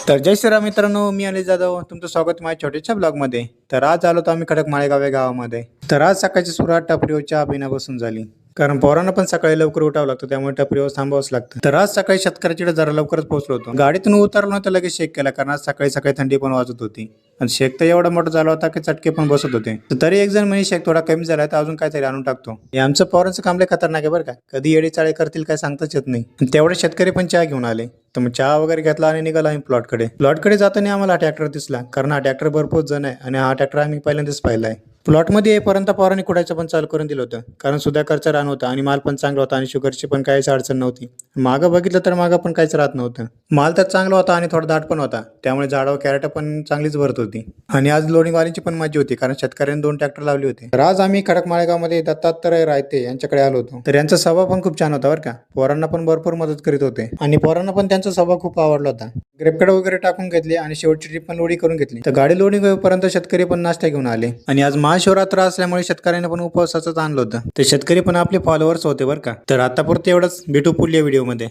तर जय श्रीराम मित्रांनो, मी अनिल जाधव तुमचं स्वागत माझ्या छोट्याशा ब्लॉगमध्ये. तर आज आलो तर आम्ही खडक माळेगाव या गावामध्ये. तर आज सकाळची सुरुवात टपरीवर चहा पिण्यापासून झाली, कारण पोरांना पण सकाळी लवकर उठावं लागतं, त्यामुळे टपरीवर थांबावंच लागतं. तर आज सकाळी शेतकऱ्याकडे जरा लवकरच पोहोचलो होतो. गाडीतून उतरलो ना तर लगेच शेक केला, कारण आज सकाळी सकाळी थंडी पण वाजत होती आणि शेक तर एवढा मोठा झाला होता की चटके पण बसत होते. तर तरी एक जण म्हणे शेक थोडा कमी झाला तर अजून काहीतरी आणून टाकतो. हे आमचं पोरांचं काम लय खतरनाक आहे बरं का, कधी येडे चाळे करतील काय सांगताच येत नाही. तेवढे शेतकरी पण चहा घेऊन आले, तर मग चहा वगैरे घेतला आणि निघाला आम्ही प्लॉटकडे जाताना आम्हाला हा ट्रॅक्टर दिसला, कारण हा ट्रॅक्टर भरपूर जण आहे आणि हा ट्रॅक्टर आम्ही पहिल्यांदाच पाहिला आहे. प्लॉटमध्ये येईपर्यंत पोरांनी कुडायचं पण चालू करून दिलं होतं, कारण सुधाकरचा रान होता आणि माल पण चांगला होता आणि शुगरची पण काहीच अडचण नव्हती. मागं बघितलं तर मागं पण काहीच राहत नव्हतं. माल तर चांगला होता आणि थोडा दाट पण होता, त्यामुळे झाडावर कॅरेट पण चांगलीच भरत होती. आणि आज लोणीवाल्यांची पण मजा होती, कारण शेतकऱ्यांनी 2 ट्रॅक्टर लावले होते. तर आज आम्ही खडक माळेगावमध्ये दत्तात्रय रायते यांच्याकडे आलो होतो. तर यांचा स्वभाव पण खूप छान होता बरं का, पोरांना पण भरपूर मदत करीत होते आणि पोरांना पण त्यांचा स्वभाव खूप आवडला होता. ग्रेपकडे वगैरे टाकून घेतली आणि शेवटची ट्रिप पण लोडी करून घेतली. तर गाडी लोडिंग होईपर्यंत शेतकरी पण नाश्ता घेऊन आले आणि आज महाशिवरात्र असल्यामुळे शेतकऱ्यांनी पण उपवासाचं आणलं होतं. ते शेतकरी पण आपले फॉलोअर्स होते बरं का. तर आतापुरते एवढंच, भेटू पुढल्या व्हिडिओमध्ये.